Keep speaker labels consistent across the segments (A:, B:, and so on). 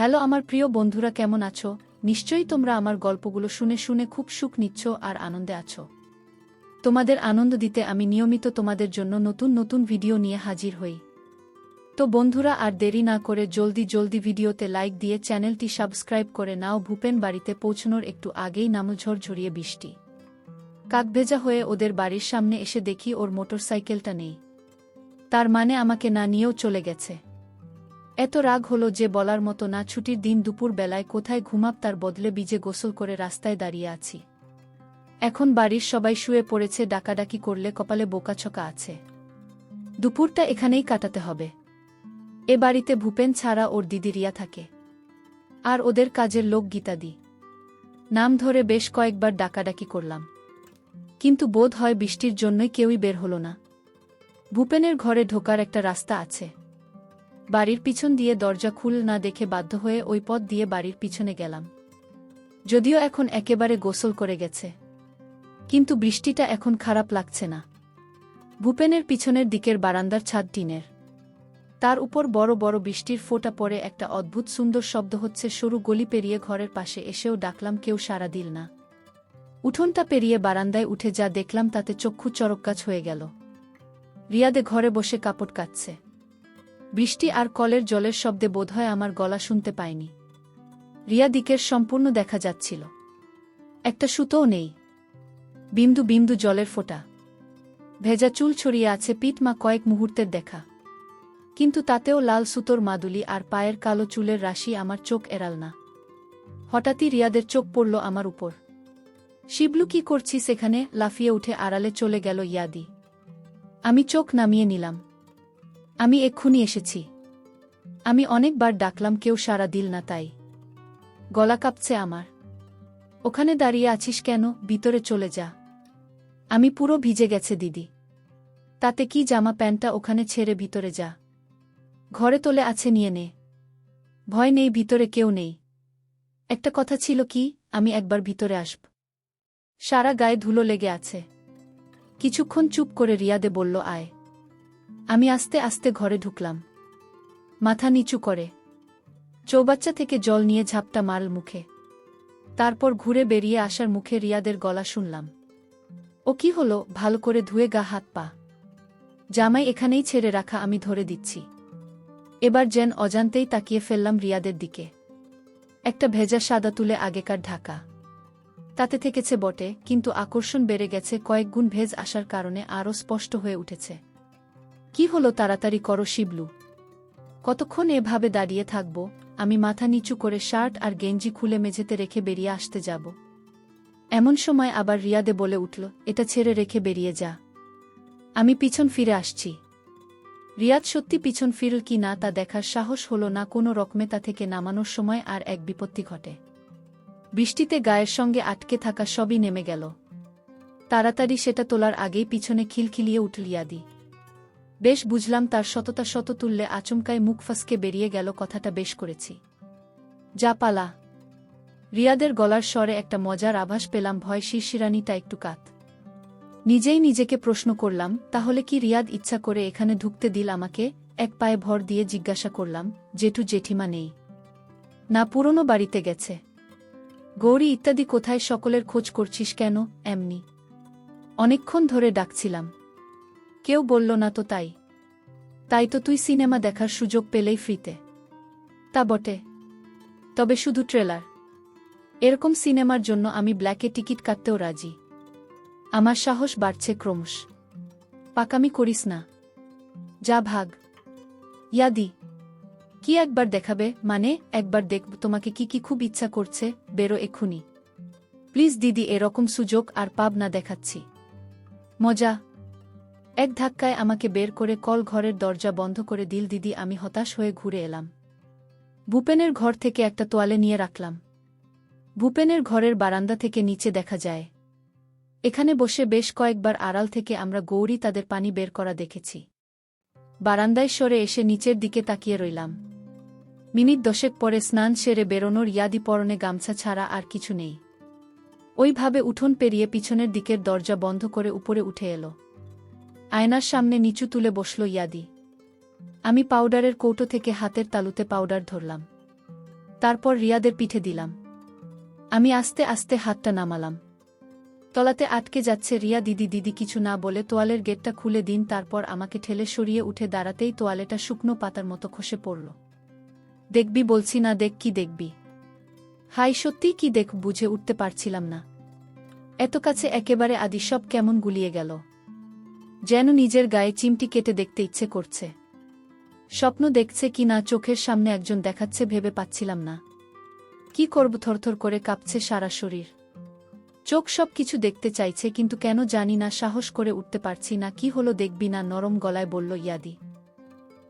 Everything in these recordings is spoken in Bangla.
A: হ্যালো আমার প্রিয় বন্ধুরা, কেমন আছো? নিশ্চয়ই তোমরা আমার গল্পগুলো শুনে শুনে খুব সুখ নিচ্ছ আর আনন্দে আছো। তোমাদের আনন্দ দিতে আমি নিয়মিত তোমাদের জন্য নতুন নতুন ভিডিও নিয়ে হাজির হই। তো বন্ধুরা, আর দেরি না করে জলদি ভিডিওতে লাইক দিয়ে চ্যানেলটি সাবস্ক্রাইব করে নাও। ভূপেন বাড়িতে পৌঁছানোর একটু আগেই নামল ঝরঝরিয়ে বৃষ্টি। কাকভেজা হয়ে ওদের বাড়ির সামনে এসে দেখি ওর মোটরসাইকেলটা নেই। তার মানে আমাকে না নিয়েও চলে গেছে। এত রাগ হলো যে বলার মতো না। ছুটির দিন দুপুর বেলায় কোথায় ঘুমাব, তার বদলে ভিজে গোসল করে রাস্তায় দাঁড়িয়ে আছি। এখন বাড়ির সবাই শুয়ে পড়েছে, ডাকাডাকি করলে কপালে বোকাছকা আছে। দুপুরটা এখানেই কাটাতে হবে। এ বাড়িতে ভূপেন ছাড়া ওর দিদি রিয়া থাকে, আর ওদের কাজের লোক গীতাদি। নাম ধরে বেশ কয়েকবার ডাকাডাকি করলাম, কিন্তু বোধ হয় বৃষ্টির জন্যই কেউই বের হলো না। ভূপেনের ঘরে ঢোকার একটা রাস্তা আছে। বাড়ির পিছন দিয়ে দরজা খুল না দেখে বাধ্য হয়ে ওই পথ দিয়ে বাড়ির পিছনে গেলাম। যদিও এখন একেবারে গোসল করে গেছে, কিন্তু বৃষ্টিটা এখন খারাপ লাগছে না। ভূপেনের পিছনের দিকের বারান্দার ছাদ টিনের, তার উপর বড় বড় বৃষ্টির ফোঁটা পড়ে একটা অদ্ভুত সুন্দর শব্দ হচ্ছে। সরু গলি পেরিয়ে ঘরের পাশে এসেও ডাকলাম, কেউ সাড়া দিল না। উঠোনটা পেরিয়ে বারান্দায় উঠে যা দেখলাম তাতে চক্ষু চরকগাছ হয়ে গেল। রিয়াদে ঘরে বসে কাপড় কাচ্ছে। বৃষ্টি আর কলের জলের শব্দে বোধহয় আমার গলা শুনতে পায়নি। রিয়া দিকের সম্পূর্ণ দেখা যাচ্ছিল, একটা সুতোও নেই। বিন্দু বিন্দু জলের ফোঁটা, ভেজা চুল ছড়িয়ে আছে পিঠমা কয়েক মুহূর্তের দেখা, কিন্তু তাতেও লাল সুতোর মাদুলি আর পায়ের কালো চুলের রাশি আমার চোখ এড়াল না। হঠাৎই রিয়াদের চোখ পড়ল আমার উপর। শিবলু, কি করছিস এখানে? লাফিয়ে উঠে আড়ালে চলে গেল ইয়াদি। আমি চোখ নামিয়ে নিলাম। আমি এক্ষুনি এসেছি। আমি অনেকবার ডাকলাম, কেউ সাড়া দিল না, তাই গলা কাঁপছে আমার। ওখানে দাঁড়িয়ে আছিস কেন? ভিতরে চলে যা। আমি পুরো ভিজে গেছে দিদি। তাতে কি, জামা প্যান্টটা ওখানে ছেড়ে ভিতরে যা। ঘরে তোলে আছে, নিয়ে নে। ভয় নেই, ভিতরে কেউ নেই। একটা কথা ছিল কি, আমি একবার ভিতরে আসব। সারা গায়ে ধুলো লেগে আছে। কিছুক্ষণ চুপ করে রিয়াদে বলল, আয়। আমি আস্তে আস্তে ঘরে ঢুকলাম, মাথা নিচু করে। চৌবাচ্চা থেকে জল নিয়ে ঝাপটা মারল মুখে। তারপর ঘুরে বেরিয়ে আসার মুখে রিয়াদের গলা শুনলাম। ও কি হলো? ভালো করে ধুয়ে গা হাত পা। জামাই এখানেই ছেড়ে রাখা, আমি ধরে দিচ্ছি। এবার যেন অজান্তেই তাকিয়ে ফেললাম রিয়াদের দিকে। একটা ভেজা সাদা তুলে আগেকার ঢাকা, তাতে থেকেছে বটে, কিন্তু আকর্ষণ বেড়ে গেছে, কয়েক গুণ ভেজ আসার কারণে আরও স্পষ্ট হয়ে উঠেছে। কি হলো? তাড়াতাড়ি করো শিবলু। কতক্ষণ এভাবে দাঁড়িয়ে থাকব? আমি মাথা নিচু করে শার্ট আর গেঞ্জি খুলে মেঝেতে রেখে বেরিয়ে আসতে যাব। এমন সময় আবার রিয়াদে বলে উঠল, এটা ছেড়ে রেখে বেরিয়ে যা। আমি পিছন ফিরে আসছি। রিয়াদ সত্যি পিছন ফিরল কি না তা দেখার সাহস হলো না। কোনো রকমে তা থেকে নামানোর সময় আর এক বিপত্তি ঘটে। বৃষ্টিতে গায়ের সঙ্গে আটকে থাকা সবই নেমে গেল। তাড়াতাড়ি সেটা তোলার আগেই পিছনে খিলখিলিয়ে উঠল ইয়াদি। বেশ বুঝলাম তার সততা, শত তুললে আচমকায় মুখ ফসকে বেরিয়ে গেল, কথাটা বেশ করেছি। যা পালা। রিয়াদের গলার স্বরে একটা মজার আভাস পেলাম, ভয় শিরশিরানিটা একটু কাত। নিজেই নিজেকে প্রশ্ন করলাম, তাহলে কি রিয়াদ ইচ্ছা করে এখানে ঢুকতে দিল আমাকে? এক পায়ে ভর দিয়ে জিজ্ঞাসা করলাম, জেঠু জেঠিমা নেই? না, পুরনো বাড়িতে গেছে। গৌরী ইত্যাদি কোথায়? সকলের খোঁজ করছিস কেন? এমনি অনেকক্ষণ ধরে ডাকছিলাম, কেউ বলল না তো, তাই তো তুই সিনেমা দেখার সুযোগ পেলেই ফ্রিতে। তা বটে, তবে শুধু ট্রেলার। এরকম সিনেমার জন্য আমি ব্ল্যাকে টিকিট কাটতেও রাজি। আমার সাহস বাড়ছে ক্রমশ। পাকামি করিস না, যা ভাগ। ইয়াদি, কি একবার দেখাবে? মানে একবার দেখব তোমাকে। কি খুব ইচ্ছা করছে? বেরো এক্ষুনি প্লিজ দিদি, এরকম সুযোগ আর পাব না, দেখাচ্ছি মজা। এক ধাক্কায় আমাকে বের করে কল ঘরের দরজা বন্ধ করে দিল দিদি। আমি হতাশ হয়ে ঘুরে এলাম। ভূপেনের ঘর থেকে একটা তোয়ালে নিয়ে রাখলাম। ভূপেনের ঘরের বারান্দা থেকে নিচে দেখা যায়। এখানে বসে বেশ কয়েকবার আড়াল থেকে আমরা গৌরী তাদের পানি বের করা দেখেছি। বারান্দায় সরে এসে নিচের দিকে তাকিয়ে রইলাম। মিনিট 10 পরে স্নান সেরে বেরোনোর ইয়াদি, পরনে গামছা ছাড়া আর কিছু নেই। ওইভাবে উঠোন পেরিয়ে পিছনের দিকের দরজা বন্ধ করে উপরে উঠে এলো। আয়নার সামনে নিচু তুলে বসল ইয়াদি। আমি পাউডারের কৌটো থেকে হাতের তালুতে পাউডার ধরলাম। তারপর রিয়াদের পিঠে দিলাম। আমি আস্তে আস্তে হাতটা নামালাম। তলাতে আটকে যাচ্ছে। রিয়া দিদি দিদি কিছু না বলে তোয়ালের গেটটা খুলে দিন, তারপর আমাকে ঠেলে সরিয়ে উঠে দাঁড়াতেই তোয়ালেটা শুকনো পাতার মতো খসে পড়ল। দেখবি বলছি না, দেখ কি দেখবি? হাই সত্যিই কি দেখ, বুঝে উঠতে পারছিলাম না। এত কাছে একেবারে আদি সব কেমন গুলিয়ে গেল, যেন নিজের গায়ে চিমটি কেটে দেখতে ইচ্ছে করছে। স্বপ্ন দেখছে কি না চোখের সামনে একজন দেখাচ্ছে ভেবে পাচ্ছিলাম না। কি করব, থরথর করে কাঁপছে সারা শরীর। চোখ সব কিছু দেখতে চাইছে, কিন্তু কেন জানি না সাহস করে উঠতে পারছি না। কি হলো দেখবি না, নরম গলায় বলল ইয়াদি।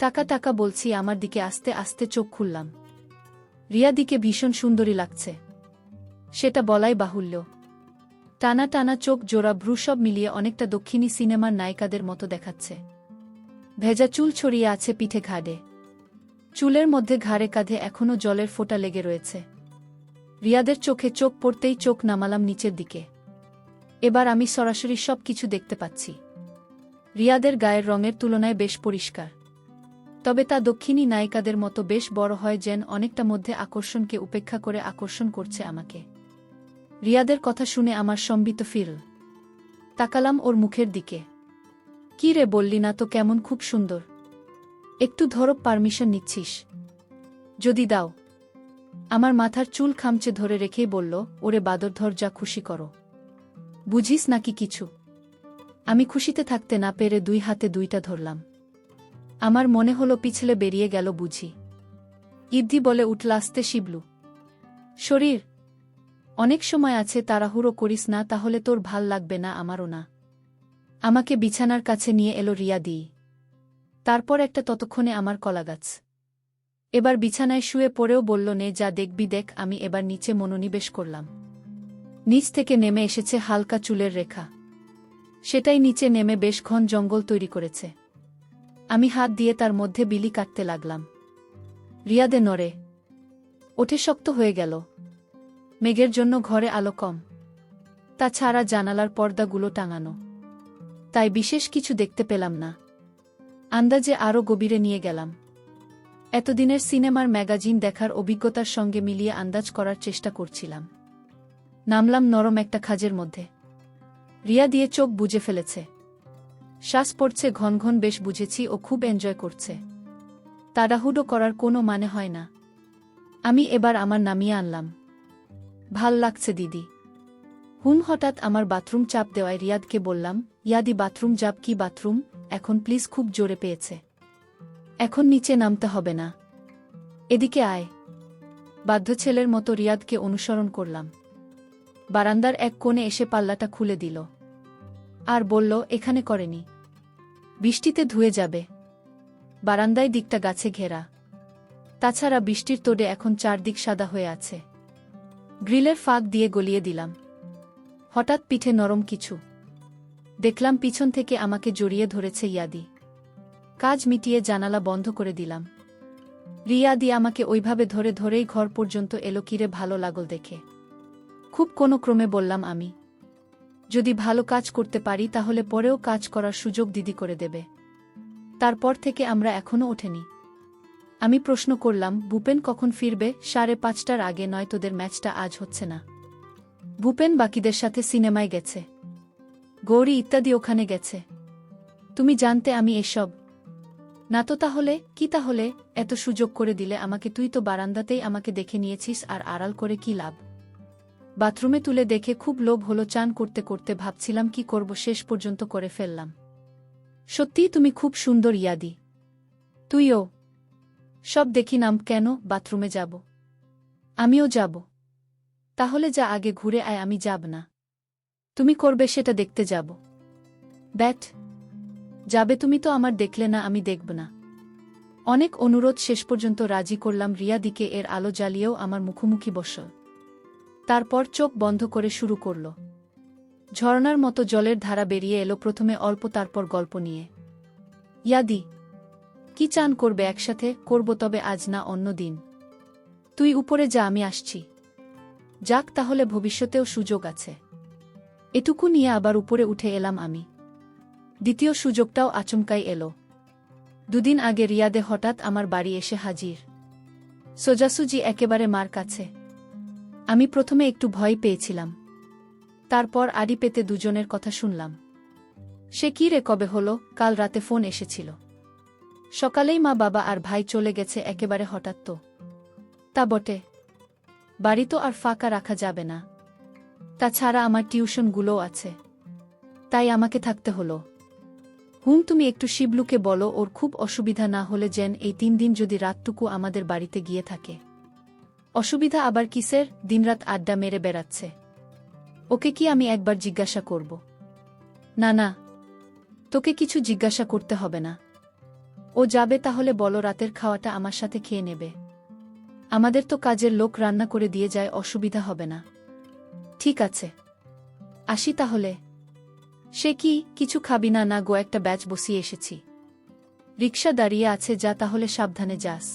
A: টাকা টাকা বলছি। আমার দিকে আস্তে আস্তে চোখ খুললাম। রিয়া দিকে ভীষণ সুন্দরী লাগছে, সেটা বলাই বাহুল্য। টানা টানা চোখ, জোড়া ভ্রু সব মিলিয়ে অনেকটা দক্ষিণী সিনেমার নায়িকাদের মতো দেখাচ্ছে। ভেজা চুল ছড়িয়ে আছে পিঠে ঘাড়ে, চুলের মধ্যে ঘাড়ে কাঁধে এখনও জলের ফোঁটা লেগে রয়েছে। রিয়াদের চোখে চোখ পড়তেই চোখ নামালাম নিচের দিকে। এবার আমি সরাসরি সব কিছু দেখতে পাচ্ছি। রিয়াদের গায়ের রঙের তুলনায় বেশ পরিষ্কার, তবে তা দক্ষিণী নায়িকাদের মতো বেশ বড় হয়, যেন অনেকটা মধ্যে আকর্ষণকে উপেক্ষা করে আকর্ষণ করছে আমাকে। রিয়াদের কথা শুনে আমার সম্বিত ফিরল। তাকালাম ওর মুখের দিকে। কি রে, বললি না তো কেমন খুব সুন্দর? একটু ধরো, পারমিশন নিচ্ছিস? যদি দাও। আমার মাথার চুল খামচে ধরে রেখেই বলল, ওরে বাদর, ধর, যা খুশি করো। বুঝিস নাকি কিছু? আমি খুশিতে থাকতে না পেরে দুই হাতে দুইটা ধরলাম। আমার মনে হলো পিছলে বেরিয়ে গেল বুঝি। ইদ্দি বলে উঠল আস্তে, শিবলু শরীর, অনেক সময় আছে, তাড়াহুড়ো করিস না, তাহলে তোর ভাল লাগবে না, আমারও না। আমাকে বিছানার কাছে নিয়ে এলো রিয়া দি। তারপর একটা ততক্ষণে আমার কলাগাছ। এবার বিছানায় শুয়ে পড়েও বলল, নে যা দেখবি দেখ। আমি এবার নিচে মনোনিবেশ করলাম। নিচ থেকে নেমে এসেছে হালকা চুলের রেখা, সেটাই নিচে নেমে বেশ ঘন জঙ্গল তৈরি করেছে। আমি হাত দিয়ে তার মধ্যে বিলি কাটতে লাগলাম। রিয়াদে নড়ে ওঠে, শক্ত হয়ে গেল। মেঘের জন্য ঘরে আলো কম, তাছাড়া জানালার পর্দাগুলো টাঙানো, তাই বিশেষ কিছু দেখতে পেলাম না। আন্দাজে আরও গভীরে নিয়ে গেলাম। এতদিনের সিনেমার ম্যাগাজিন দেখার অভিজ্ঞতার সঙ্গে মিলিয়ে আন্দাজ করার চেষ্টা করছিলাম। নামলাম নরম একটা খাজের মধ্যে। রিয়া দিয়ে চোখ বুজে ফেলেছে, শ্বাস পড়ছে ঘন ঘন। বেশ বুঝেছি ও খুব এনজয় করছে। তাড়াহুড়ো করার কোনো মানে হয় না। আমি এবার আমার নামিয়ে আনলাম। ভাল লাগছে দিদি। হঠাৎ আমার বাথরুম চাপ দেওয়ায় রিয়াদকে বললাম, ইয়াদি বাথরুম যাব? কি বাথরুম এখন প্লিজ, খুব জোরে পেয়েছে। এখন নিচে নামতে হবে না, এদিকে আয়। বাধ্য ছেলের মতো রিয়াদকে অনুসরণ করলাম। বারান্দার এক কোণে এসে পাল্লাটা খুলে দিল আর বলল, এখানে করেনি, বৃষ্টিতে ধুয়ে যাবে। বারান্দায় দিকটা গাছে ঘেরা, তাছাড়া বৃষ্টির তোড়ে এখন চারদিক সাদা হয়ে আছে। গ্রিলের ফাঁক দিয়ে গলিয়ে দিলাম। হঠাৎ পিঠে নরম কিছু দেখলাম, পিছন থেকে আমাকে জড়িয়ে ধরেছে ইয়াদি। কাজ মিটিয়ে জানালা বন্ধ করে দিলাম। রিয়াদি আমাকে ওইভাবে ধরে ধরেই ঘর পর্যন্ত এলো। কিরে, ভালো লাগল দেখে? খুব কোনো ক্রমে বললাম আমি। যদি ভালো কাজ করতে পারি তাহলে পরেও কাজ করার সুযোগ দিদি করে দেবে। তারপর থেকে আমরা এখনো ওঠেনি। আমি প্রশ্ন করলাম, ভূপেন কখন ফিরবে? 5:30টার আগে নয়, তোদের ম্যাচটা আজ হচ্ছে না? ভূপেন বাকিদের সাথে সিনেমায় গেছে, গৌরী ইত্যাদি ওখানে গেছে। তুমি জানতে আমি এসব? না তো তাহলে কি? তাহলে এত সুযোগ করে দিলে আমাকে, তুই তো বারান্দাতেই আমাকে দেখে নিয়েছিস, আর আড়াল করে কি লাভ? বাথরুমে তুলে দেখে খুব লোভ হলো। চান করতে করতে ভাবছিলাম কি করব, শেষ পর্যন্ত করে ফেললাম। সত্যিই তুমি খুব সুন্দর ইয়াদি। তুইও। সব দেখি নাম। কেন, বাথরুমে যাব? আমিও যাব। তাহলে যা, আগে ঘুরে আয়। আমি যাব না, তুমি করবে সেটা দেখতে যাব। ব্যাট যাবে তুমি তো, আমার দেখলে না, আমি দেখব না। অনেক অনুরোধ শেষ পর্যন্ত রাজি করলাম রিয়া দিকে। এর আলো জ্বালিয়েও আমার মুখোমুখি বসল। তারপর চোখ বন্ধ করে শুরু করল। ঝর্ণার মতো জলের ধারা বেরিয়ে এলো, প্রথমে অল্প, তারপর গল্প নিয়ে। ইয়াদি, কি চান করবে একসাথে? করব, তবে আজ না, অন্য দিন। তুই উপরে যা, আমি আসছি। যাক, তাহলে ভবিষ্যতেও সুযোগ আছে। এটুকু নিয়ে আবার উপরে উঠে এলাম আমি। দ্বিতীয় সুযোগটাও আচমকাই এলো। 2 দিন আগে রিয়াদে হঠাৎ আমার বাড়ি এসে হাজির। সোজাসুজি একেবারে মার কাছে। আমি প্রথমে একটু ভয় পেয়েছিলাম, তারপর আড়ি পেতে দুজনের কথা শুনলাম। সে কি রে, কবে হলো? কাল রাতে ফোন এসেছিল। সকালেই মা, বাবা আর ভাই চলে গেছে একেবারে হঠাৎ। তো তা বটে, বাড়ি তো আর ফাঁকা রাখা যাবে না। তাছাড়া আমার টিউশনগুলোও আছে, তাই আমাকে থাকতে হলো। তুমি একটু শিবলুকে বলো ওর খুব অসুবিধা না হলে যেন এই 3 দিন যদি রাতটুকু আমাদের বাড়িতে গিয়ে থাকে। অসুবিধা আবার কিসের? দিনরাত আড্ডা মেরে বেড়াচ্ছে। ওকে কি আমি একবার জিজ্ঞাসা করব? না না, তোকে কিছু জিজ্ঞাসা করতে হবে না। ও যাবে তাহলে বলো রাতের খাওয়াটা আমার সাথে খেয়ে নেবে। আমাদের তো কাজের লোক রান্না করে দিয়ে যায়, অসুবিধা হবে না। ঠিক আছে, আসি তাহলে। সে কি, কিছু খাবি না? না গো, একটা ব্যাচ বসিয়ে এসেছি। রিকশা দাঁড়িয়ে আছে, যা তাহলে সাবধানে যাস।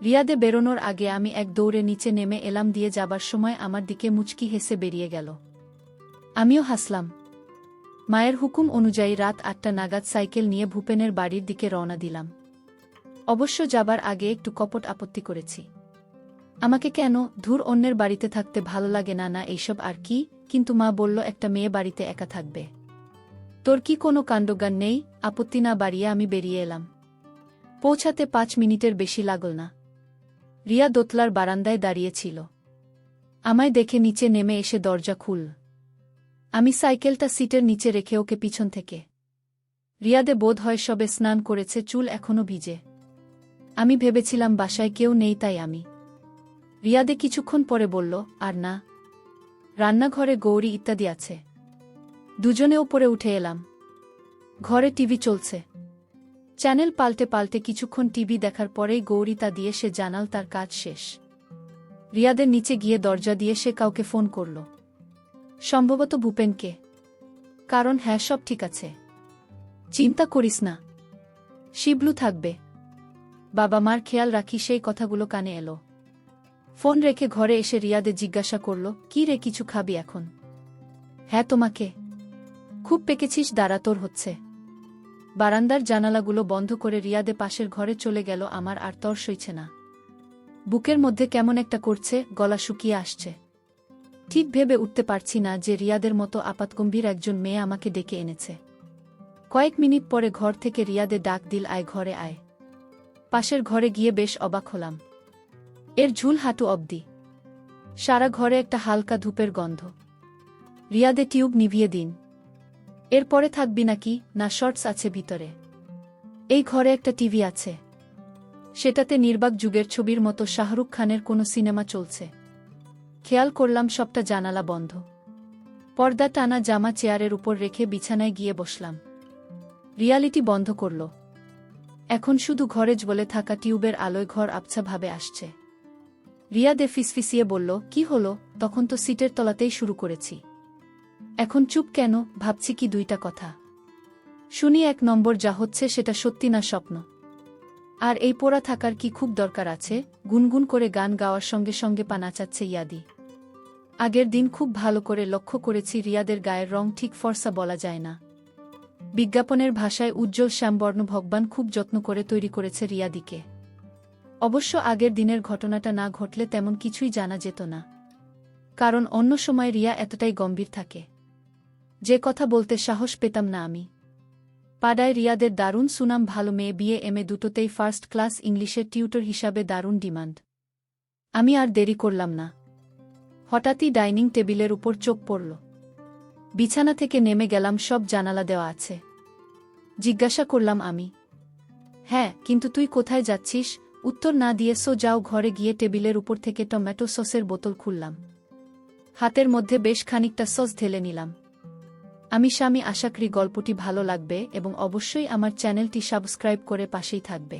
A: রিয়াদে বেরোনোর আগে আমি এক দৌড়ে নিচে নেমে এলাম, দিয়ে যাবার সময় আমার দিকে মুচকি হেসে বেরিয়ে গেল। আমিও হাসলাম। মায়ের হুকুম অনুযায়ী রাত 8টা নাগাদ সাইকেল নিয়ে ভূপেনের বাড়ির দিকে রওনা দিলাম। অবশ্য যাবার আগে একটু কপট আপত্তি করেছি। আমাকে কেন, ধুর, অন্যের বাড়িতে থাকতে ভালো লাগে না, না এইসব আর কি। কিন্তু মা বলল একটা মেয়ে বাড়িতে একা থাকবে। তোর কি কোনো কাণ্ডজ্ঞান নেই? আপত্তি না বাড়িয়ে আমি বেরিয়ে এলাম। পৌঁছাতে 5 মিনিটের বেশি লাগল না। রিয়া দোতলার বারান্দায় দাঁড়িয়েছিল। আমায় দেখে নিচে নেমে এসে দরজা খুল। আমি সাইকেলটা সিটের নিচে রেখে ওকে পিছন থেকে। রিয়াদে বোধ হয় সবে স্নান করেছে, চুল এখনো ভিজে। আমি ভেবেছিলাম বাসায় কেউ নেই, তাই আমি। রিয়াদে কিছুক্ষণ পরে বলল, আর না, রান্নাঘরে গৌরী ইত্যাদি আছে। দুজনে ওপরে উঠে এলাম। ঘরে টিভি চলছে। চ্যানেল পাল্টে পাল্টে কিছুক্ষণ টিভি দেখার পরেই গৌরী তা দিয়ে সে জানাল তার কাজ শেষ। রিয়াদের নিচে গিয়ে দরজা দিয়ে সে কাউকে ফোন করল, সম্ভবত ভূপেনকে। কারণ হ্যাঁ, সব ঠিক আছে, চিন্তা করিস না, শিবলু থাকবে, বাবা মার খেয়াল রাখি, সেই কথাগুলো কানে এলো। ফোন রেখে ঘরে এসে রিয়াদে জিজ্ঞাসা করল, কি রে, কিছু খাবি এখন? হ্যাঁ, তোমাকে। খুব পেকেছিস, দাঁড়া, তোর হচ্ছে। বারান্দার জানালাগুলো বন্ধ করে রিয়াদে পাশের ঘরে চলে গেল। আমার আর তর সইছে না। বুকের মধ্যে কেমন একটা করছে, গলা শুকিয়ে আসছে। ঠিক ভেবে উঠতে পারছি না যে রিয়াদের মতো আপাতগম্ভীর একজন মেয়ে আমাকে ডেকে এনেছে। কয়েক মিনিট পরে ঘর থেকে রিয়াদে ডাক দিল, আয় ঘরে আয়। পাশের ঘরে গিয়ে বেশ অবাক হলাম। এর ঝুল হাঁটু অবধি, সারা ঘরে একটা হালকা ধূপের গন্ধ। রিয়াদে, টিউব নিভিয়ে দিন। এরপরে থাকবি নাকি? না, শর্টস আছে ভিতরে। এই ঘরে একটা টিভি আছে, সেটাতে নির্বাক যুগের ছবির মতো শাহরুখ খানের কোনো সিনেমা চলছে। খেয়াল করলাম সবটা জানালা বন্ধ। পর্দা টানা জামা চেয়ারের উপর রেখে বিছানায় গিয়ে বসলাম। রিয়ালিটি বন্ধ করল। এখন শুধু ঘরে জ্বলে থাকা টিউবের আলোয় ঘর আবছাভাবে আসছে। রিয়াদে ফিসফিসিয়ে বলল, কি হলো? তখন তো সিটের তলাতেই শুরু করেছি। এখন চুপ কেন? ভাবছি কি 2টা কথা। শুনি 1 নম্বর, যা হচ্ছে সেটা সত্যি না স্বপ্ন? আর এই পোড়া থাকার কি খুব দরকার আছে? গুনগুন করে গান গাওয়ার সঙ্গে সঙ্গে পা নাচাচ্ছে ইয়াদি। আগের দিন খুব ভালো করে লক্ষ্য করেছি, রিয়াদের গায়ের রং ঠিক ফর্সা বলা যায় না। বিজ্ঞাপনের ভাষায় উজ্জ্বল শ্যামবর্ণ। ভগবান খুব যত্ন করে তৈরি করেছে রিয়াদিকে। অবশ্য আগের দিনের ঘটনাটা না ঘটলে তেমন কিছুই জানা যেত না, কারণ অন্য সময় রিয়া এতটাই গম্ভীর থাকে যে কথা বলতে সাহস পেতাম না আমি। পাড়ায় রিয়াদের দারুণ সুনাম, ভালো মেয়ে, বিএ এমএ দুটোতেই ফার্স্ট ক্লাস, ইংলিশের টিউটর হিসাবে দারুণ ডিমান্ড। আমি আর দেরি করলাম না। হঠাৎই ডাইনিং টেবিলের উপর চোখ পড়ল। বিছানা থেকে নেমে গেলাম। সব জানালা দেওয়া আছে। জিজ্ঞাসা করলাম আমি। হ্যাঁ, কিন্তু তুই কোথায় যাচ্ছিস? উত্তর না দিয়ে যাও ঘরে গিয়ে টেবিলের উপর থেকে টমেটো সসের বোতল খুললাম। হাতের মধ্যে বেশ খানিকটা সস ঢেলে নিলাম। আমি স্বামী, আশা করি গল্পটি ভালো লাগবে এবং অবশ্যই আমার চ্যানেলটি সাবস্ক্রাইব করে পাশেই থাকবে।